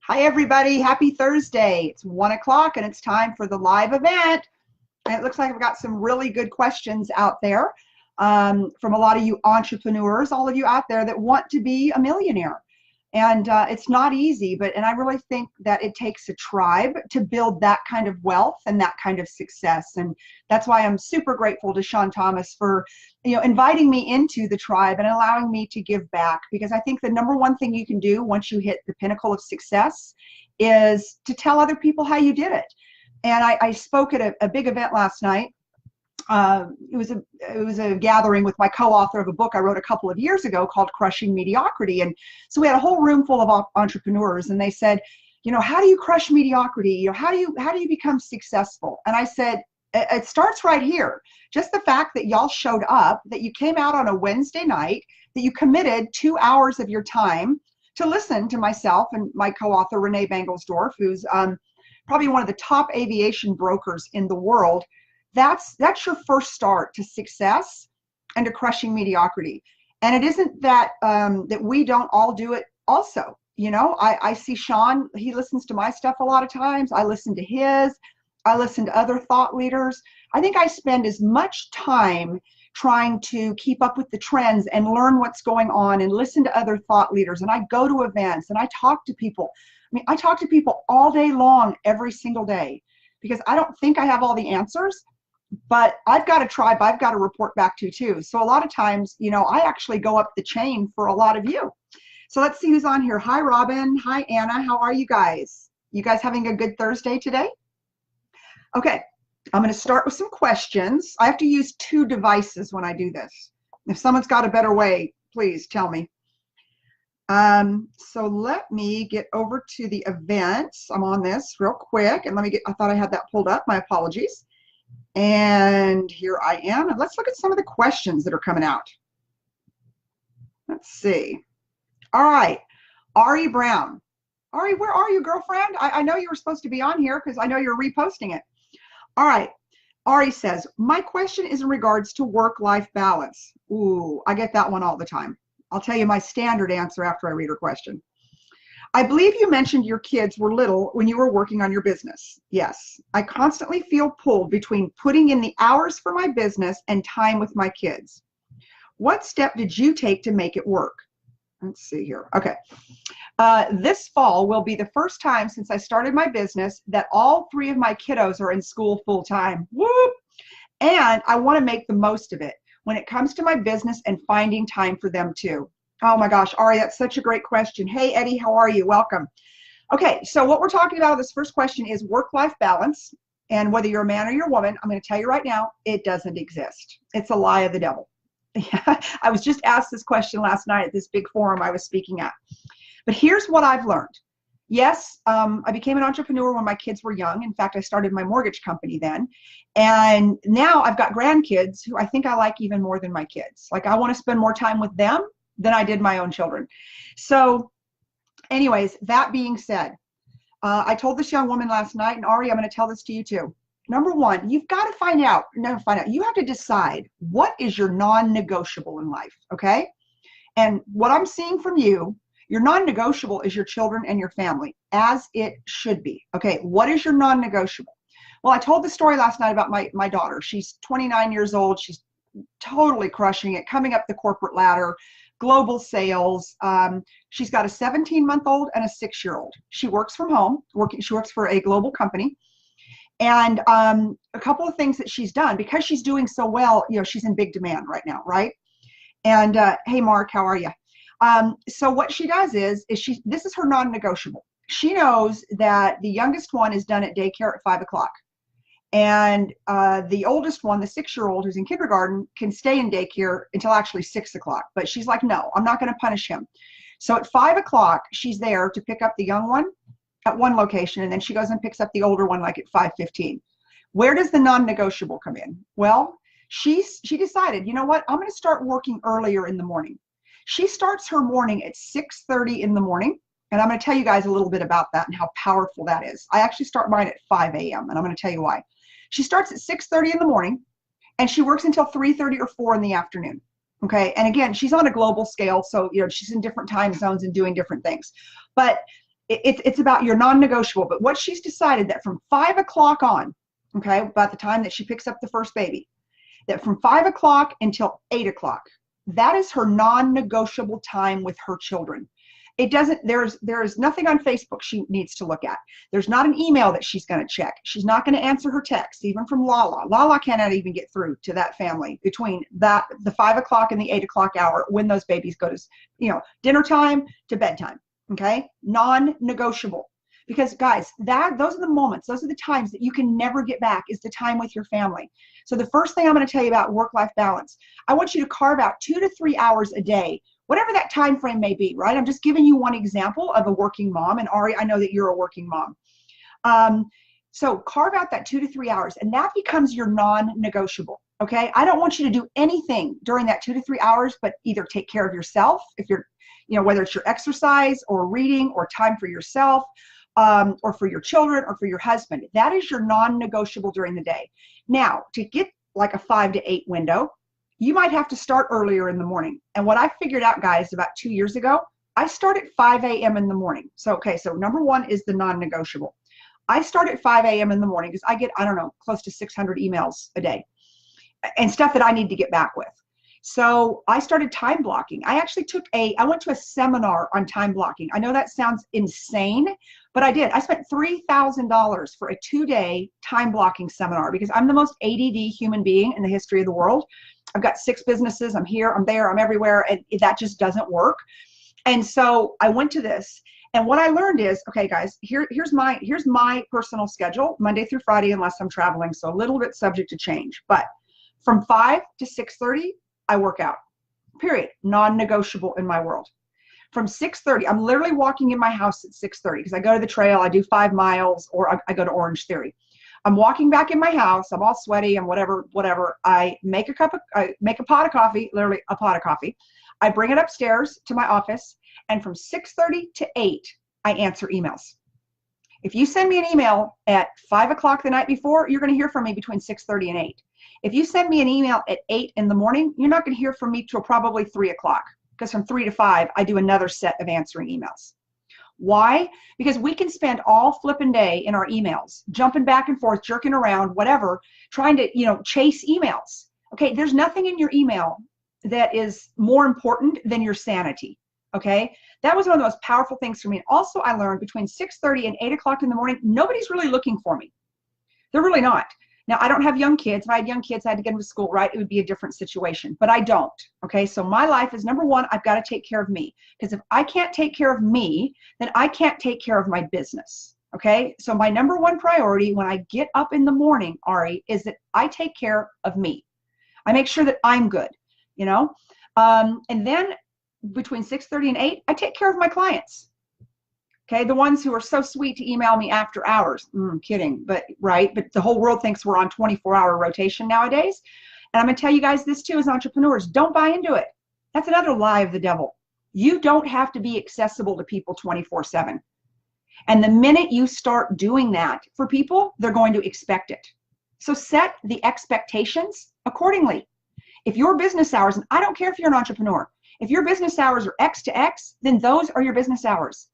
Hi, everybody. Happy Thursday. It's 1 o'clock and it's time for the live event. And it looks like I've got some really good questions out there from a lot of you entrepreneurs, all of you out there that want to be a millionaire. And it's not easy, and I really think that it takes a tribe to build that kind of wealth and that kind of success. And that's why I'm super grateful to AkaShawnThomas for, inviting me into the tribe and allowing me to give back. Because I think the number one thing you can do once you hit the pinnacle of success is to tell other people how you did it. And I spoke at a big event last night. It was a gathering with my co-author of a book I wrote a couple of years ago called Crushing Mediocrity. And so we had a whole room full of entrepreneurs, and they said, how do you crush mediocrity? How do you become successful? And I said, it starts right here. Just the fact that y'all showed up, that you came out on a Wednesday night, that you committed 2 hours of your time to listen to myself and my co-author, Renee Bangelsdorf, who's probably one of the top aviation brokers in the world. That's your first start to success and to crushing mediocrity. And it isn't that that we don't all do it also. I see Sean, he listens to my stuff a lot of times. I listen to his. I listen to other thought leaders. I think I spend as much time trying to keep up with the trends and learn what's going on and listen to other thought leaders. And I go to events and I talk to people. I talk to people all day long, every single day, because I don't think I have all the answers. But I've got a tribe I've got to report back to too. So a lot of times, I actually go up the chain for a lot of you. So let's see who's on here. Hi, Robin. Hi, Anna. How are you guys? You guys having a good Thursday today? Okay, I'm going to start with some questions. I have to use 2 devices when I do this. If someone's got a better way, please tell me. So let me get over to the events. I'm on this real quick. And I thought I had that pulled up. My apologies. And here I am. And let's look at some of the questions that are coming out. Let's see. All right. Ari Brown. Ari, where are you, girlfriend? I know you were supposed to be on here because I know you're reposting it. All right. Ari says, my question is in regards to work-life balance. Ooh, I get that one all the time. I'll tell you my standard answer after I read her question. I believe you mentioned your kids were little when you were working on your business. Yes, I constantly feel pulled between putting in the hours for my business and time with my kids. What step did you take to make it work? Let's see here. Okay. This fall will be the first time since I started my business that all 3 of my kiddos are in school full time. Whoop! And I want to make the most of it when it comes to my business and finding time for them too. Oh my gosh, Ari, that's such a great question. Hey, Eddie, how are you? Welcome. Okay, so what we're talking about in this first question is work-life balance. And whether you're a man or you're a woman, I'm going to tell you right now, it doesn't exist. It's a lie of the devil. I was just asked this question last night at this big forum I was speaking at. But here's what I've learned. Yes, I became an entrepreneur when my kids were young. In fact, I started my mortgage company then. And now I've got grandkids who I think I like even more than my kids. Like, I want to spend more time with them than I did my own children. So anyways, that being said, I told this young woman last night, and Ari, I'm going to tell this to you too. Number one, you've got to you have to decide what is your non-negotiable in life, okay? And what I'm seeing from you, your non-negotiable is your children and your family, as it should be. Okay, what is your non-negotiable? Well, I told the story last night about my daughter. She's 29 years old. She's totally crushing it, coming up the corporate ladder, global sales. She's got a 17-month-old and a 6-year-old. She works from home. She works for a global company. And a couple of things that she's done, because she's doing so well, she's in big demand right now, right? And hey, Mark, how are you? So what she does is this is her non-negotiable. She knows that the youngest one is done at daycare at 5 o'clock. And the oldest one, the 6-year-old who's in kindergarten, can stay in daycare until actually 6 o'clock. But she's like, no, I'm not going to punish him. So at 5 o'clock, she's there to pick up the young one at one location, and then she goes and picks up the older one like at 5:15. Where does the non-negotiable come in? Well, she decided, you know what, I'm going to start working earlier in the morning. She starts her morning at 6:30 in the morning. And I'm going to tell you guys a little bit about that and how powerful that is. I actually start mine at 5 a.m. and I'm going to tell you why. She starts at 6:30 in the morning and she works until 3:30 or 4 in the afternoon. Okay. And again, she's on a global scale. So, she's in different time zones and doing different things. But It's about your non-negotiable. But what she's decided that from 5 o'clock on, okay, about the time that she picks up the first baby, that from 5 o'clock until 8 o'clock, that is her non-negotiable time with her children. It doesn't, there's nothing on Facebook she needs to look at. There's not an email that she's going to check. She's not going to answer her texts, even from Lala. Lala cannot even get through to that family between the 5 o'clock and the 8 o'clock hour when those babies go to, dinner time to bedtime. Okay. Non-negotiable. Because guys, those are the moments, those are the times that you can never get back, is the time with your family. So the first thing I'm going to tell you about work-life balance, I want you to carve out 2 to 3 hours a day, whatever that time frame may be, right? I'm just giving you one example of a working mom, and Ari, I know that you're a working mom. So carve out that 2 to 3 hours, and that becomes your non-negotiable. Okay. I don't want you to do anything during that 2 to 3 hours, but either take care of yourself, if you're, whether it's your exercise or reading or time for yourself, or for your children or for your husband. That is your non-negotiable during the day. Now, to get like a 5 to 8 window, you might have to start earlier in the morning. And what I figured out, guys, about 2 years ago, I start at 5 a.m. in the morning. So number one is the non-negotiable. I start at 5 a.m. in the morning because I get, close to 600 emails a day and stuff that I need to get back with. So I started time blocking. I actually I went to a seminar on time blocking. I know that sounds insane, but I did. I spent $3,000 for a 2-day time blocking seminar because I'm the most ADD human being in the history of the world. I've got 6 businesses. I'm here, I'm there, I'm everywhere, and that just doesn't work. And so I went to this, and what I learned is, okay, guys, here's my personal schedule, Monday through Friday, unless I'm traveling, so a little bit subject to change. But from 5 to 6:30, I work out, period. Non-negotiable in my world. From 6:30, I'm literally walking in my house at 6:30 because I go to the trail, I do 5 miles, or I go to Orange Theory. I'm walking back in my house, I'm all sweaty and whatever. I make a pot of coffee, literally a pot of coffee. I bring it upstairs to my office, and from 6:30 to 8, I answer emails. If you send me an email at 5 o'clock the night before, you're going to hear from me between 6:30 and 8. If you send me an email at 8 in the morning, you're not going to hear from me till probably 3 o'clock, because from 3 to 5, I do another set of answering emails. Why? Because we can spend all flipping day in our emails, jumping back and forth, jerking around, whatever, trying to, chase emails. Okay, there's nothing in your email that is more important than your sanity. Okay, that was one of the most powerful things for me. Also, I learned between 6:30 and 8 o'clock in the morning, nobody's really looking for me. They're really not. Now, I don't have young kids. If I had young kids, I had to get them to school, right? It would be a different situation, but I don't. Okay, so my life is, number one, I've got to take care of me, because if I can't take care of me, then I can't take care of my business. Okay, so my number one priority when I get up in the morning, Ari, is that I take care of me. I make sure that I'm good, and then between 6:30 and 8, I take care of my clients. Okay, the ones who are so sweet to email me after hours. Kidding, but right. But the whole world thinks we're on 24-hour rotation nowadays. And I'm going to tell you guys this too, as entrepreneurs, don't buy into it. That's another lie of the devil. You don't have to be accessible to people 24/7. And the minute you start doing that for people, they're going to expect it. So set the expectations accordingly. If your business hours, and I don't care if you're an entrepreneur, if your business hours are X to X, then those are your business hours.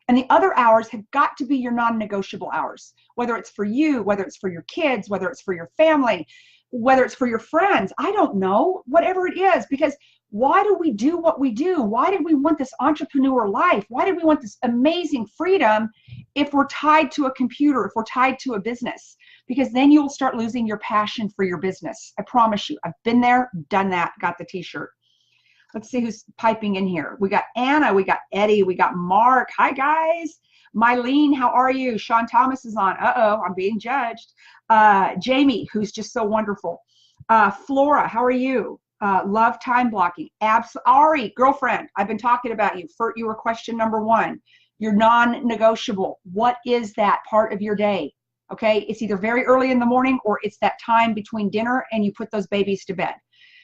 And the other hours have got to be your non-negotiable hours, whether it's for you, whether it's for your kids, whether it's for your family, whether it's for your friends. I don't know, whatever it is, because why do we do what we do? Why did we want this entrepreneur life? Why did we want this amazing freedom if we're tied to a computer, if we're tied to a business? Because then you'll start losing your passion for your business. I promise you, I've been there, done that, got the t-shirt. Let's see who's piping in here. We got Anna, we got Eddie, we got Mark. Hi, guys. Mylene, how are you? Sean Thomas is on. Uh-oh, I'm being judged. Jamie, who's just so wonderful. Flora, how are you? Love time blocking. Ari, girlfriend, I've been talking about you. You were question number 1. You're non-negotiable. What is that part of your day? Okay, it's either very early in the morning or it's that time between dinner and you put those babies to bed.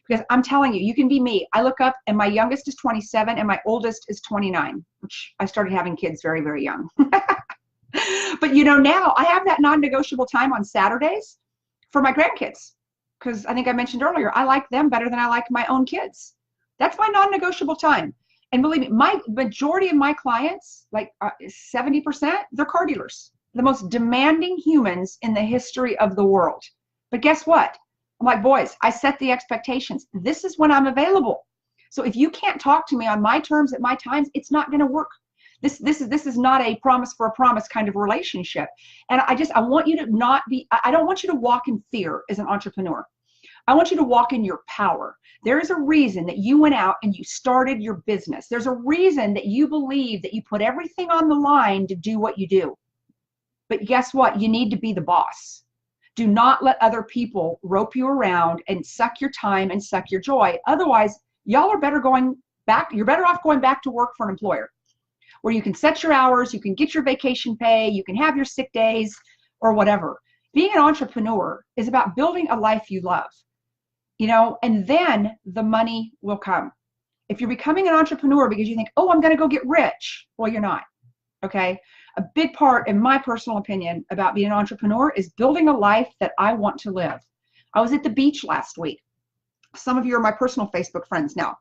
Because I'm telling you, you can be me. I look up and my youngest is 27 and my oldest is 29, which I started having kids very, very young. But now I have that non-negotiable time on Saturdays for my grandkids. Because I think I mentioned earlier, I like them better than I like my own kids. That's my non-negotiable time. And believe me, my majority of my clients, like 70%, they're car dealers, the most demanding humans in the history of the world. But guess what? I'm like, boys, I set the expectations. This is when I'm available. So if you can't talk to me on my terms at my times, it's not going to work. This is not a promise for a promise kind of relationship. And I want you to not be, I don't want you to walk in fear as an entrepreneur. I want you to walk in your power. There is a reason that you went out and you started your business. There's a reason that you believe that you put everything on the line to do what you do. But guess what? You need to be the boss. Do not let other people rope you around and suck your time and suck your joy. Otherwise, y'all are better going back. You're better off going back to work for an employer where you can set your hours, you can get your vacation pay, you can have your sick days or whatever. Being an entrepreneur is about building a life you love, you know, and then the money will come. If you're becoming an entrepreneur because you think, oh, I'm going to go get rich, well, you're not. Okay. A big part, in my personal opinion, about being an entrepreneur is building a life that I want to live. I was at the beach last week. Some of you are my personal Facebook friends now.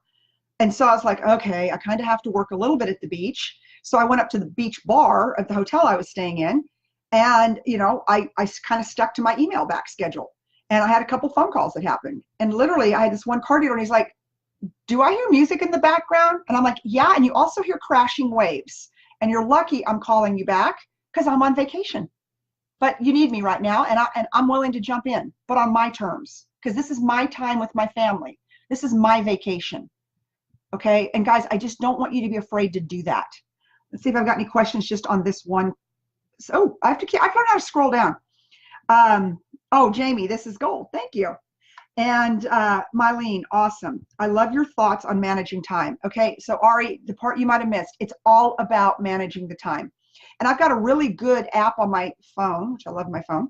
And so I was like, okay, I kind of have to work a little bit at the beach. So I went up to the beach bar at the hotel I was staying in. And, you know, I kind of stuck to my email back schedule. And I had a couple phone calls that happened. And literally I had this one car dealer and he's like, do I hear music in the background? And I'm like, yeah. And you also hear crashing waves. And you're lucky I'm calling you back because I'm on vacation. But you need me right now. And I'm willing to jump in, but on my terms, because this is my time with my family. This is my vacation. Okay. And guys, I just don't want you to be afraid to do that. Let's see if I've got any questions just on this one. So I don't know how to scroll down. Oh, Jamie, this is gold. Thank you. And Mylene, awesome. I love your thoughts on managing time. Okay, so Ari, the part you might have missed, it's all about managing the time. And I've got a really good app on my phone, which I love my phone,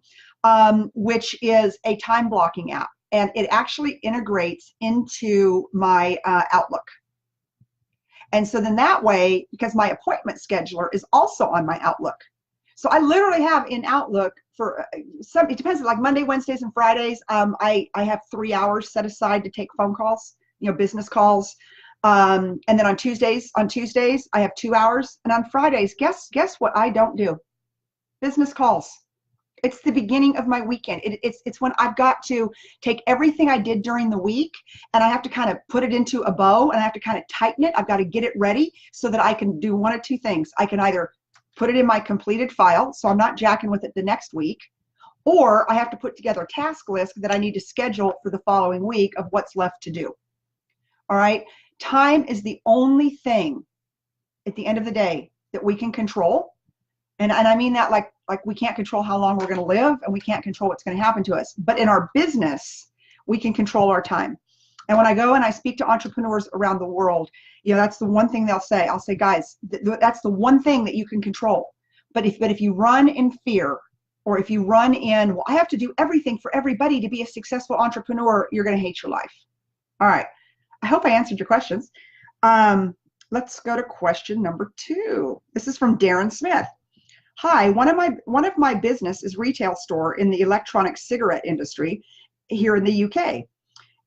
which is a time blocking app. And it actually integrates into my Outlook. And so then that way, because my appointment scheduler is also on my Outlook. So I literally have in Outlook for some, it depends, like Monday, Wednesdays, and Fridays, I have 3 hours set aside to take phone calls, you know, business calls. And then on Tuesdays, I have 2 hours. And on Fridays, guess what I don't do? Business calls. It's the beginning of my weekend. It's when I've got to take everything I did during the week and I have to kind of put it into a bow and I have to kind of tighten it. I've got to get it ready so that I can do one of two things. I can either put it in my completed file so I'm not jacking with it the next week, or I have to put together a task list that I need to schedule for the following week of what's left to do. All right. Time is the only thing at the end of the day that we can control. And I mean that like we can't control how long we're going to live and we can't control what's going to happen to us. But in our business, we can control our time. And when I go and I speak to entrepreneurs around the world, you know, that's the one thing they'll say. I'll say, guys, that's the one thing that you can control. But if you run in fear, or if you run in, well, I have to do everything for everybody to be a successful entrepreneur, you're going to hate your life. All right. I hope I answered your questions. Let's go to question number 2. This is from Darren Smith. Hi, one of my business is retail store in the electronic cigarette industry here in the UK.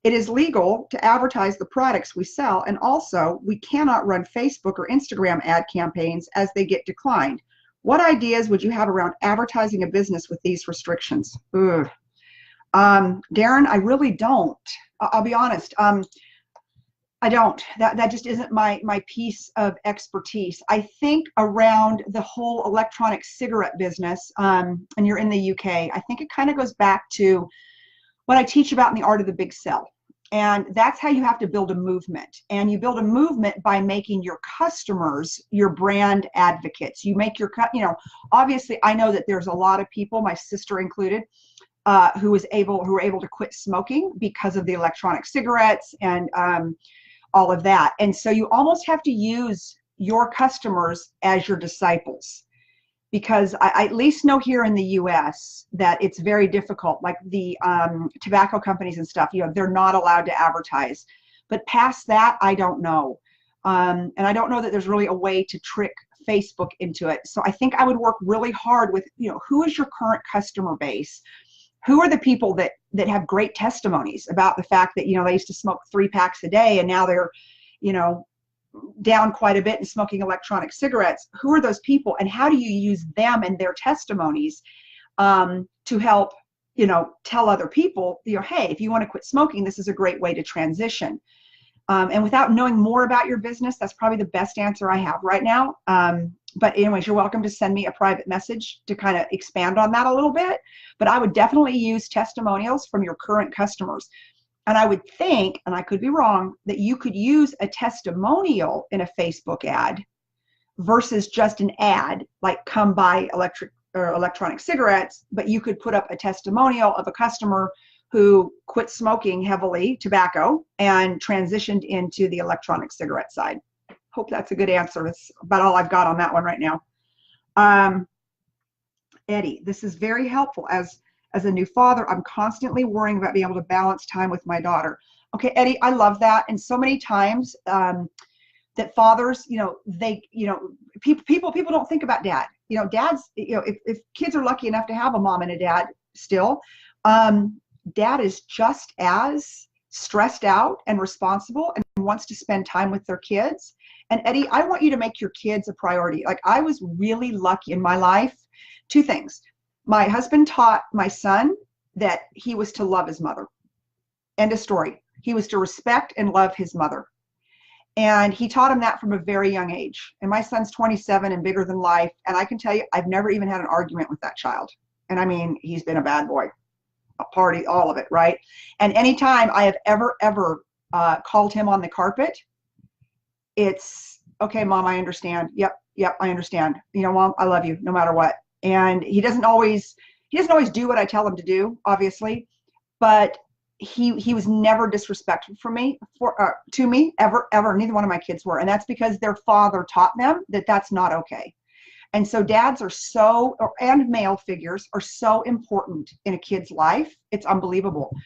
It is legal to advertise the products we sell, and also we cannot run Facebook or Instagram ad campaigns as they get declined. What ideas would you have around advertising a business with these restrictions? Ugh. Darren, I really don't. I'll be honest. I don't. That just isn't my piece of expertise. I think around the whole electronic cigarette business, and you're in the UK, I think it kind of goes back to what I teach about in the art of the big sell. And that's how you have to build a movement. And you build a movement by making your customers your brand advocates. You make your, you know, obviously I know that there's a lot of people, my sister included, who were able to quit smoking because of the electronic cigarettes and all of that. And so you almost have to use your customers as your disciples, because I at least know here in the US that it's very difficult. Like the tobacco companies and stuff, you know, they're not allowed to advertise. But past that, I don't know. And I don't know that there's really a way to trick Facebook into it. So I think I would work really hard with, you know, who is your current customer base? Who are the people that have great testimonies about the fact that, you know, they used to smoke 3 packs a day and now they're, you know, down quite a bit in smoking electronic cigarettes, who are those people and how do you use them and their testimonies to help, tell other people, hey, if you want to quit smoking, this is a great way to transition. And without knowing more about your business, that's probably the best answer I have right now. But anyways, you're welcome to send me a private message to kind of expand on that a little bit. But I would definitely use testimonials from your current customers. And I would think, and I could be wrong, that you could use a testimonial in a Facebook ad versus just an ad, like come buy electronic cigarettes, but you could put up a testimonial of a customer who quit smoking heavily tobacco and transitioned into the electronic cigarette side. Hope that's a good answer. That's about all I've got on that one right now. Eddie, this is very helpful. As a new father, I'm constantly worrying about being able to balance time with my daughter. Okay, Eddie, I love that. And so many times that fathers, people don't think about dad. Dads, if kids are lucky enough to have a mom and a dad still, dad is just as stressed out and responsible and wants to spend time with their kids. And Eddie, I want you to make your kids a priority. Like, I was really lucky in my life. Two things. My husband taught my son that he was to love his mother. End of story. He was to respect and love his mother. And he taught him that from a very young age. And my son's 27 and bigger than life. And I can tell you, I've never even had an argument with that child. And I mean, he's been a bad boy, a party, all of it, right? And anytime I have ever called him on the carpet, it's, okay, Mom, I understand. Yep, I understand. Mom, I love you no matter what. And he doesn't always do what I tell him to do, obviously, but he was never disrespectful to me ever. Neither one of my kids were. And that's because their father taught them that that's not okay. And so dads and male figures are so important in a kid's life. It's unbelievable.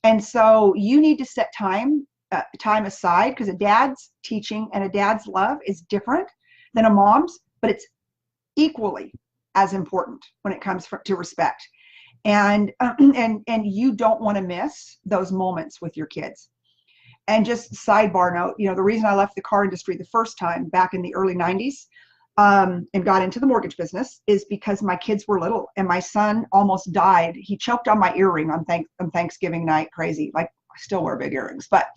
And so you need to set time aside, because a dad's teaching and a dad's love is different than a mom's, but it's equally as important when it comes to respect. And you don't want to miss those moments with your kids. And just sidebar note, the reason I left the car industry the first time back in the early 90s and got into the mortgage business is because my kids were little and my son almost died. He choked on my earring on Thanksgiving night. Crazy. Like, I still wear big earrings, but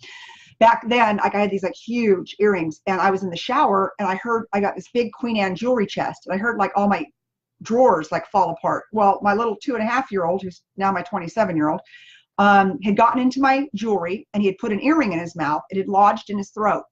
back then, like, I had these like huge earrings, and I was in the shower and I got this big Queen Anne jewelry chest, and I heard like all my drawers like fall apart. Well, my little 2.5-year-old, who's now my 27-year-old, had gotten into my jewelry and he had put an earring in his mouth. It had lodged in his throat.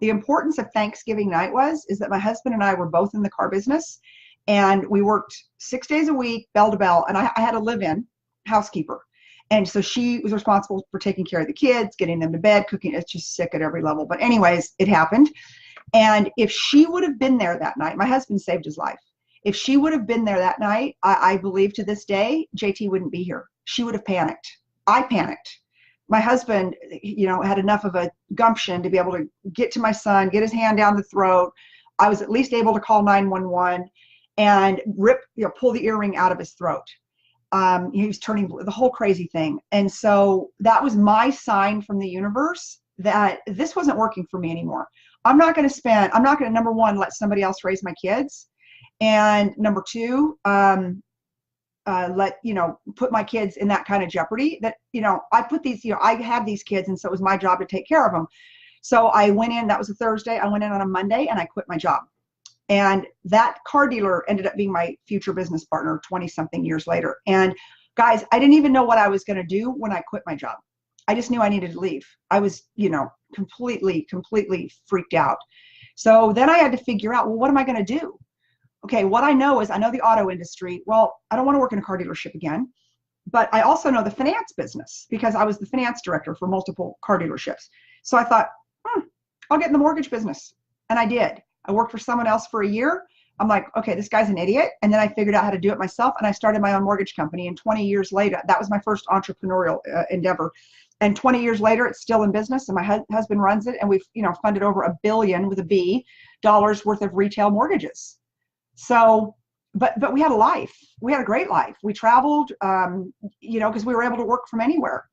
The importance of Thanksgiving night is that my husband and I were both in the car business, and we worked 6 days a week, bell to bell, and I had a live-in housekeeper. And so she was responsible for taking care of the kids, getting them to bed, cooking. It's just sick at every level. But anyways, it happened. And if she would have been there that night, my husband saved his life. If she would have been there that night, I believe to this day, JT wouldn't be here. She would have panicked. I panicked. My husband, had enough of a gumption to be able to get to my son, get his hand down the throat. I was at least able to call 911 and pull the earring out of his throat. He was turning blue, the whole crazy thing. And so that was my sign from the universe that this wasn't working for me anymore. I'm not going to, number one, let somebody else raise my kids. And number two, put my kids in that kind of jeopardy that, I had these kids, and so it was my job to take care of them. So I went in, that was a Thursday. I went in on a Monday and I quit my job. And that car dealer ended up being my future business partner 20-something years later. And guys, I didn't even know what I was going to do when I quit my job. I just knew I needed to leave. I was, completely freaked out. So then I had to figure out, well, what am I going to do? Okay, what I know is I know the auto industry. Well, I don't want to work in a car dealership again, but I also know the finance business because I was the finance director for multiple car dealerships. So I thought, I'll get in the mortgage business. And I did. I worked for someone else for a year. I'm like, okay, this guy's an idiot. And then I figured out how to do it myself, and I started my own mortgage company. And 20 years later, that was my first entrepreneurial endeavor. And 20 years later, it's still in business, and my husband runs it. And we've, funded over $1 billion with a B dollars worth of retail mortgages. So, but we had a life. We had a great life. We traveled, because we were able to work from anywhere.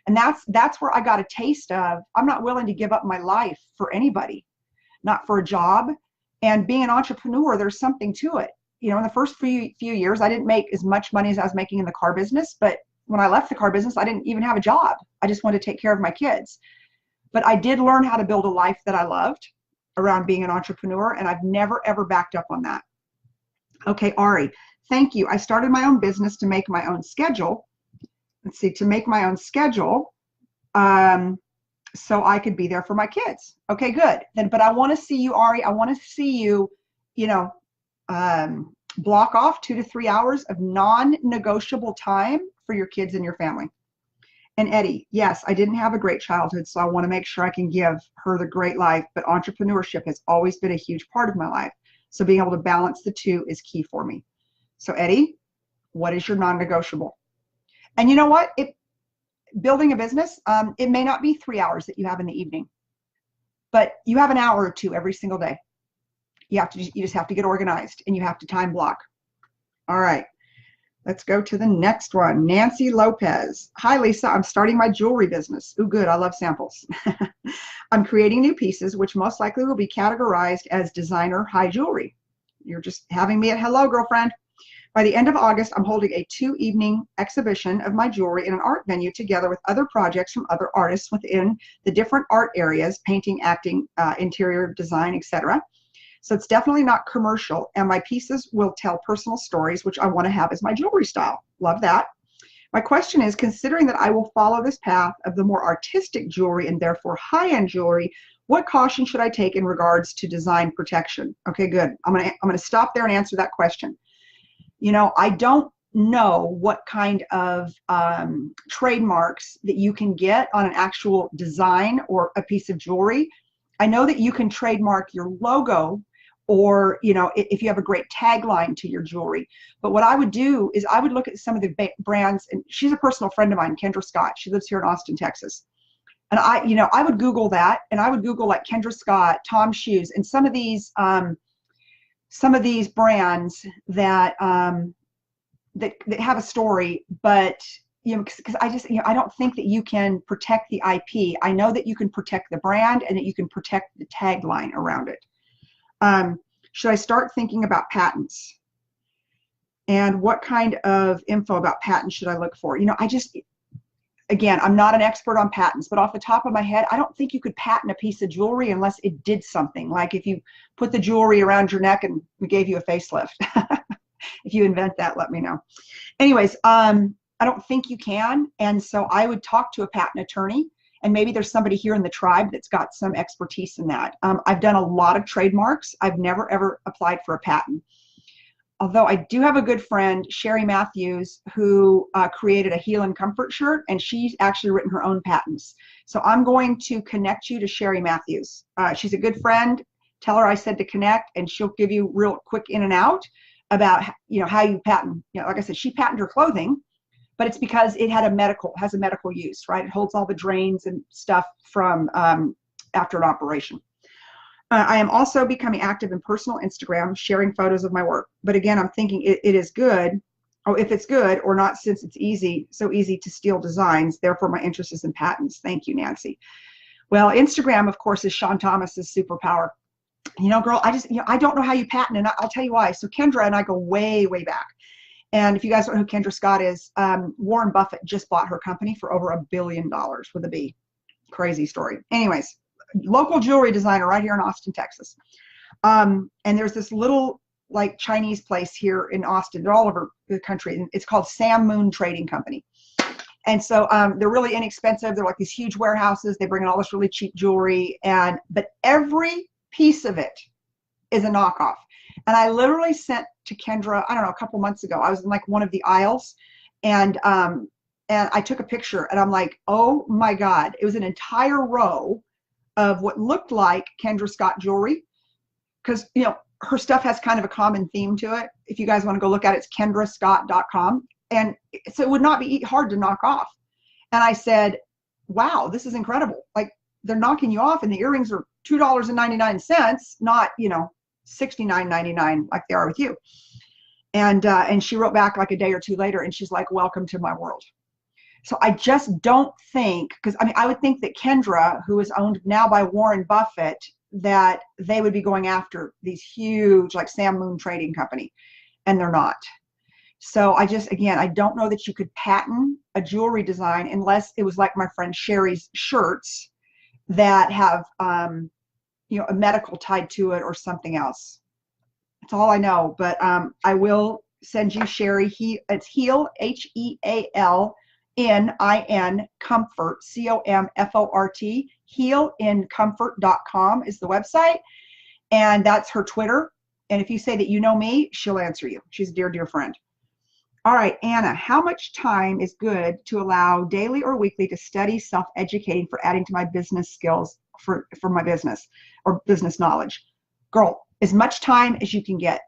And that's where I got a taste of, I'm not willing to give up my life for anybody. not for a job. And being an entrepreneur, there's something to it. You know, in the first few years, I didn't make as much money as I was making in the car business. But when I left the car business, I didn't even have a job. I just wanted to take care of my kids. But I did learn how to build a life that I loved around being an entrepreneur, and I've never, ever backed up on that. Okay, Ari, thank you. I started my own business to make my own schedule. Let's see, to make my own schedule so I could be there for my kids. Okay, good. Then, but I want to see you, Ari. I want to see you, you know, block off 2 to 3 hours of non-negotiable time for your kids and your family. And Eddie, yes, I didn't have a great childhood, so I want to make sure I can give her the great life, but entrepreneurship has always been a huge part of my life. So being able to balance the two is key for me. So Eddie, what is your non-negotiable? And you know what? Building a business, it may not be 3 hours that you have in the evening, but you have an hour or two every single day. You just have to get organized, and you have to time block. All right. Let's go to the next one. Nancy Lopez. Hi, Lisa. I'm starting my jewelry business. Ooh, good. I love samples. I'm creating new pieces, which most likely will be categorized as designer high jewelry. You're just having me at hello, girlfriend. By the end of August, I'm holding a 2-evening exhibition of my jewelry in an art venue together with other projects from other artists within the different art areas, painting, acting, interior design, etc. So it's definitely not commercial, and my pieces will tell personal stories, which I want to have as my jewelry style. Love that. My question is, considering that I will follow this path of the more artistic jewelry and therefore high-end jewelry, what caution should I take in regards to design protection? Okay, good. I'm gonna stop there and answer that question. You know, I don't know what kind of trademarks that you can get on an actual design or a piece of jewelry. I know that you can trademark your logo, or, you know, if you have a great tagline to your jewelry. But what I would do is I would look at some of the brands, and she's a personal friend of mine, Kendra Scott. She lives here in Austin, Texas. And I would Google that, and I would Google like Kendra Scott, Tom Shoes, and some of these brands that that have a story, but you know, because I don't think that you can protect the IP. I know that you can protect the brand and that you can protect the tagline around it. Should I start thinking about patents? And what kind of info about patents should I look for? You know, again, I'm not an expert on patents, but off the top of my head, I don't think you could patent a piece of jewelry unless it did something. Like if you put the jewelry around your neck and we gave you a facelift. If you invent that, let me know. Anyways, I don't think you can. And so I would talk to a patent attorney, and maybe there's somebody here in the tribe that's got some expertise in that. I've done a lot of trademarks. I've never, ever applied for a patent. Although I do have a good friend, Sherry Matthews, who created a Heal and Comfort shirt, and she's actually written her own patents. So I'm going to connect you to Sherry Matthews. She's a good friend. Tell her I said to connect, and she'll give you real quick in and out about, you know, how you patent. You know, like I said, she patented her clothing, but it's because it has a medical use, right? It holds all the drains and stuff from after an operation. I am also becoming active in personal Instagram, sharing photos of my work. But again, I'm thinking it is good, or if it's good or not, since it's so easy to steal designs. Therefore, my interest is in patents. Thank you, Nancy. Well, Instagram, of course, is AkaShawnThomas' superpower. You know, girl, I don't know how you patent, and I'll tell you why. So Kendra and I go way, way back. And if you guys don't know who Kendra Scott is, Warren Buffett just bought her company for over $1 billion with a B. Crazy story. Anyways, local jewelry designer right here in Austin, Texas. And there's this little like Chinese place here in Austin. They're all over the country. And it's called Sam Moon Trading Company. And so they're really inexpensive. They're like these huge warehouses. They bring in all this really cheap jewelry, but every piece of it is a knockoff. And I literally sent to Kendra, I don't know, a couple months ago. I was in like one of the aisles, and I took a picture, and I'm like, oh my God. It was an entire row of what looked like Kendra Scott jewelry, because, you know, her stuff has kind of a common theme to it. If you guys want to go look at it, it's kendrascott.com. And so it would not be hard to knock off. And I said, wow, this is incredible. Like, they're knocking you off, and the earrings are $2.99, not, you know, $69.99 like they are with you. And she wrote back like a day or two later, and she's like, welcome to my world. So I just don't think, because I mean, I would think that Kendra, who is owned now by Warren Buffett, that they would be going after these huge, like Sam Moon Trading Company, and they're not. So again, I don't know that you could patent a jewelry design unless it was like my friend Sherry's shirts that have, you know, a medical tied to it or something else. That's all I know, but I will send you Sherry. It's Heal, HEALNIN, Comfort, COMFORT, healincomfort.com is the website, and that's her Twitter. And if you say that you know me, she'll answer you. She's a dear, dear friend. All right, Anna, how much time is good to allow daily or weekly to study self-educating for adding to my business skills for my business or business knowledge? Girl, as much time as you can get.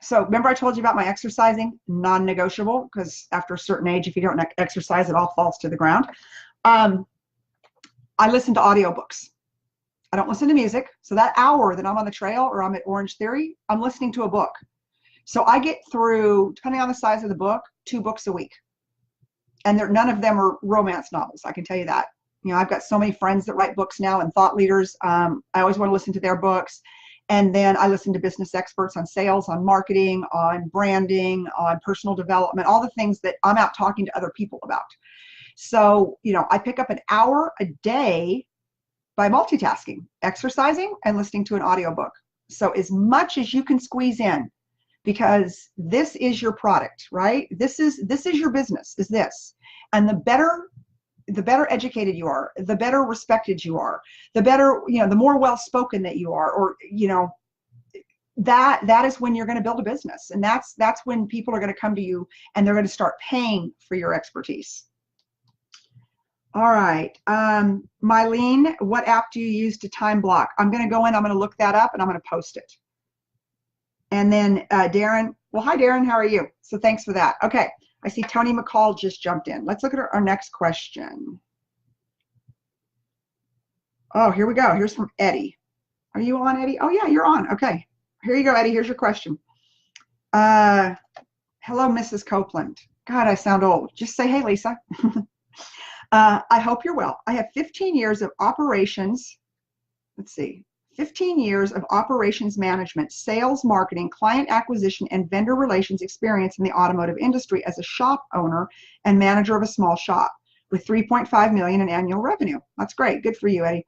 So remember I told you about my exercising, non-negotiable, because after a certain age, if you don't exercise, it all falls to the ground. I listen to audiobooks. I don't listen to music. So that hour that I'm on the trail or I'm at Orange Theory, I'm listening to a book. So I get through, depending on the size of the book, 2 books a week. And none of them are romance novels, I can tell you that. You know, I've got so many friends that write books now and thought leaders. I always want to listen to their books. And then I listen to business experts on sales, on marketing, on branding, on personal development, all the things that I'm out talking to other people about. So, you know, I pick up an hour a day by multitasking, exercising and listening to an audiobook. So as much as you can squeeze in, because this is your product, right? This is your business, is this. And the better educated you are, the better respected you are, the better, you know, the more well-spoken that you are, or, you know, that is when you're going to build a business. And that's when people are going to come to you and they're going to start paying for your expertise. All right. Mylene, what app do you use to time block? I'm going to go in, I'm going to look that up, and I'm going to post it. And then Darren, well, hi Darren, how are you? So thanks for that. Okay, I see Tony McCall just jumped in. Let's look at our next question. Oh, here we go. Here's from Eddie. Are you on, Eddie? Oh yeah, you're on. Okay, here you go, Eddie. Here's your question. Hello, Mrs. Copeland. God, I sound old. Just say, hey, Lisa. I hope you're well. I have 15 years of operations. Let's see. 15 years of operations management, sales, marketing, client acquisition, and vendor relations experience in the automotive industry as a shop owner and manager of a small shop with $3.5 million in annual revenue. That's great. Good for you, Eddie.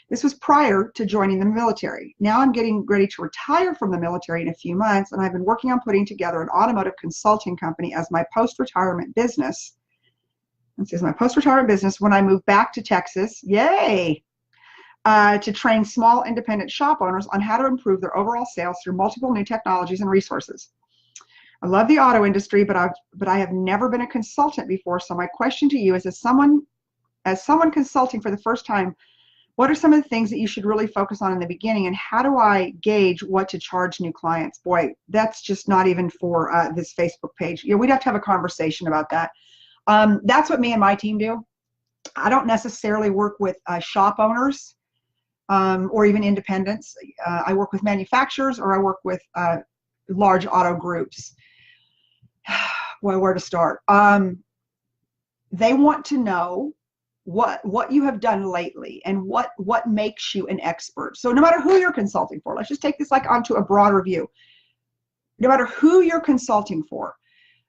This was prior to joining the military. Now I'm getting ready to retire from the military in a few months, and I've been working on putting together an automotive consulting company as my post-retirement business. This is my post-retirement business when I move back to Texas. Yay! To train small independent shop owners on how to improve their overall sales through multiple new technologies and resources. I love the auto industry, but I have never been a consultant before. So my question to you is, as someone consulting for the first time, what are some of the things that you should really focus on in the beginning, and how do I gauge what to charge new clients? Boy, that's just not even for this Facebook page. You know, we'd have to have a conversation about that. That's what me and my team do. I don't necessarily work with shop owners. Or even independents. I work with manufacturers, or I work with large auto groups. Well, where to start? They want to know what you have done lately and what makes you an expert. So no matter who you're consulting for, let's just take this like onto a broader view. No matter who you're consulting for,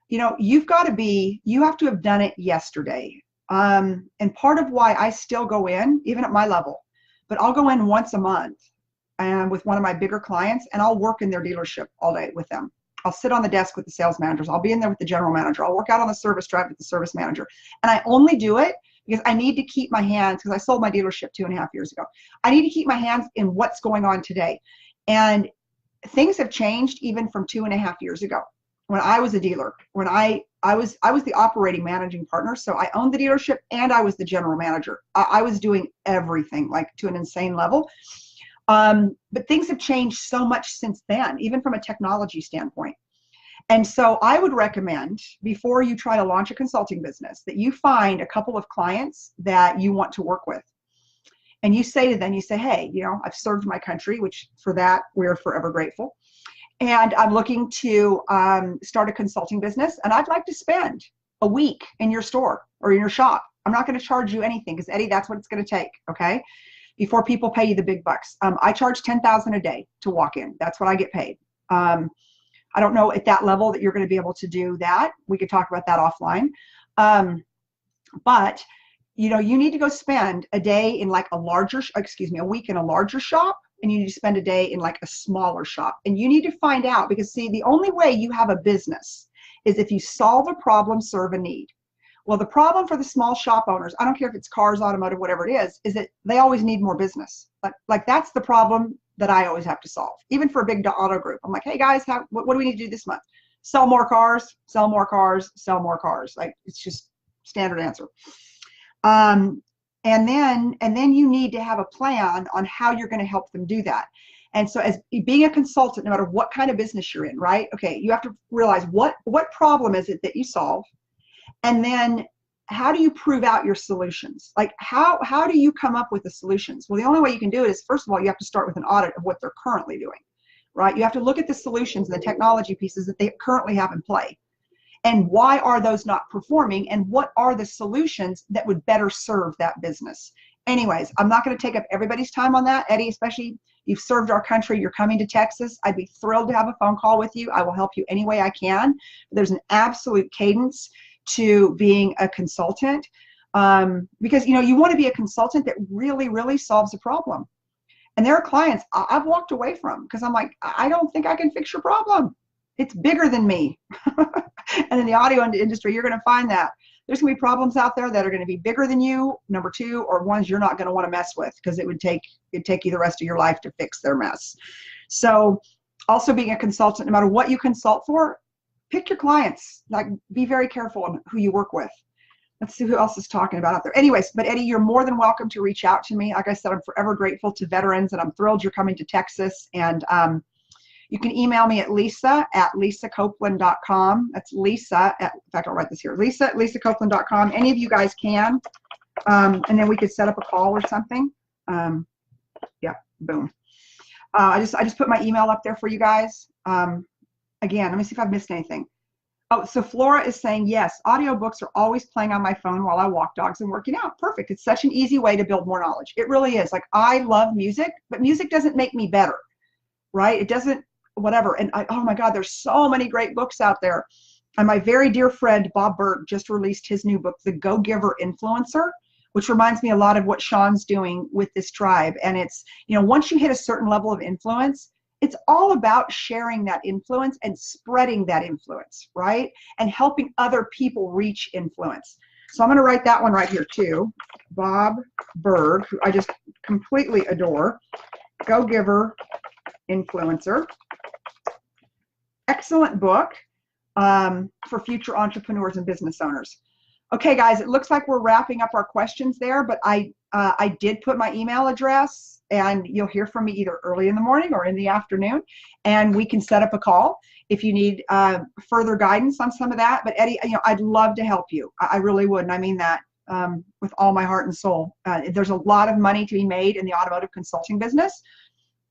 you know, you have to have done it yesterday. And part of why I still go in, even at my level, but I'll go in once a month and with one of my bigger clients, and I'll work in their dealership all day with them. I'll sit on the desk with the sales managers. I'll be in there with the general manager. I'll work out on the service drive with the service manager. And I only do it because I need to keep my hands, because I sold my dealership 2.5 years ago. I need to keep my hands in what's going on today. And things have changed even from 2.5 years ago when I was a dealer. When I was the operating managing partner, so I owned the dealership and I was the general manager. I was doing everything, like to an insane level. But things have changed so much since then, even from a technology standpoint. And so I would recommend, before you try to launch a consulting business, that you find a couple of clients that you want to work with. And you say to them, you say, hey, you know, I've served my country, which for that we're forever grateful. And I'm looking to start a consulting business, and I'd like to spend a week in your store or in your shop. I'm not going to charge you anything because, Eddie, that's what it's going to take, okay? before people pay you the big bucks. I charge $10,000 a day to walk in. That's what I get paid. I don't know at that level that you're going to be able to do that. We could talk about that offline. But you know, you need to go spend a day in like a week in a larger shop, and you need to spend a day in like a smaller shop. And you need to find out, because see, the only way you have a business is if you solve a problem, serve a need. Well, the problem for the small shop owners, I don't care if it's cars, automotive, whatever it is that they always need more business. Like that's the problem that I always have to solve. Even for a big auto group, I'm like, hey guys, what do we need to do this month? Sell more cars, sell more cars, sell more cars. Like, it's just standard answer. And then you need to have a plan on how you're going to help them do that. And so as being a consultant, no matter what kind of business you're in, right? Okay, you have to realize what problem is it that you solve, and then how do you prove out your solutions? Like how do you come up with the solutions? Well, the only way you can do it is, first of all, you have to start with an audit of what they're currently doing, right? You have to look at the solutions and the technology pieces that they currently have in play. And why are those not performing? And what are the solutions that would better serve that business? Anyways, I'm not going to take up everybody's time on that. Eddie, especially, you've served our country. You're coming to Texas. I'd be thrilled to have a phone call with you. I will help you any way I can. There's an absolute cadence to being a consultant, because, you know, you want to be a consultant that really, really solves a problem. And there are clients I've walked away from because I'm like, I don't think I can fix your problem. It's bigger than me. And in the audio industry, you're going to find that there's going to be problems out there that are going to be bigger than you, number two, or ones you're not going to want to mess with, because it'd take you the rest of your life to fix their mess. So also being a consultant, no matter what you consult for, pick your clients. Like, be very careful on who you work with. Let's see who else is talking about out there. Anyways, but Eddie, you're more than welcome to reach out to me. Like I said, I'm forever grateful to veterans, and I'm thrilled you're coming to Texas. And you can email me at lisa@lisacopeland.com. That's Lisa in fact, I'll write this here, Lisa@lisacopeland.com. Any of you guys can. And then we could set up a call or something. Yeah, boom. I just put my email up there for you guys. Again, let me see if I've missed anything. Oh, so Flora is saying, yes, audiobooks are always playing on my phone while I walk dogs and working out. Perfect. It's such an easy way to build more knowledge. It really is. Like, I love music, but music doesn't make me better, right? It doesn't, whatever. And oh my God, there's so many great books out there. And my very dear friend, Bob Berg, just released his new book, The Go-Giver Influencer, which reminds me a lot of what Sean's doing with this tribe. And it's, you know, once you hit a certain level of influence, it's all about sharing that influence and spreading that influence, right? And helping other people reach influence. So I'm going to write that one right here too. Bob Berg, who I just completely adore. Go-Giver Influencer. Excellent book for future entrepreneurs and business owners. Okay, guys, it looks like we're wrapping up our questions there, but I did put my email address, and you'll hear from me either early in the morning or in the afternoon, and we can set up a call if you need further guidance on some of that. But Eddie, you know, I'd love to help you. I really would, and I mean that with all my heart and soul. There's a lot of money to be made in the automotive consulting business,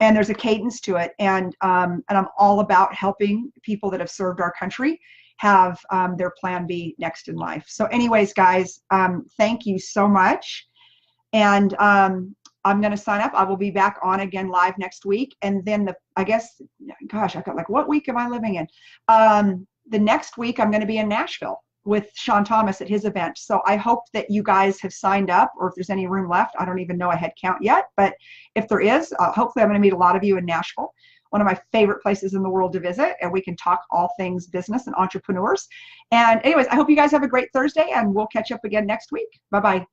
and there's a cadence to it, and I'm all about helping people that have served our country have their plan B next in life. So anyways, guys, thank you so much. And I'm going to sign up. I will be back on again live next week. And then I guess, gosh, I got like, what week am I living in? The next week I'm going to be in Nashville with AkaShawnThomas at his event. So I hope that you guys have signed up, or if there's any room left. I don't even know a head count yet, but if there is, hopefully I'm going to meet a lot of you in Nashville, one of my favorite places in the world to visit, and we can talk all things business and entrepreneurs. And anyways, I hope you guys have a great Thursday, and we'll catch up again next week. Bye-bye.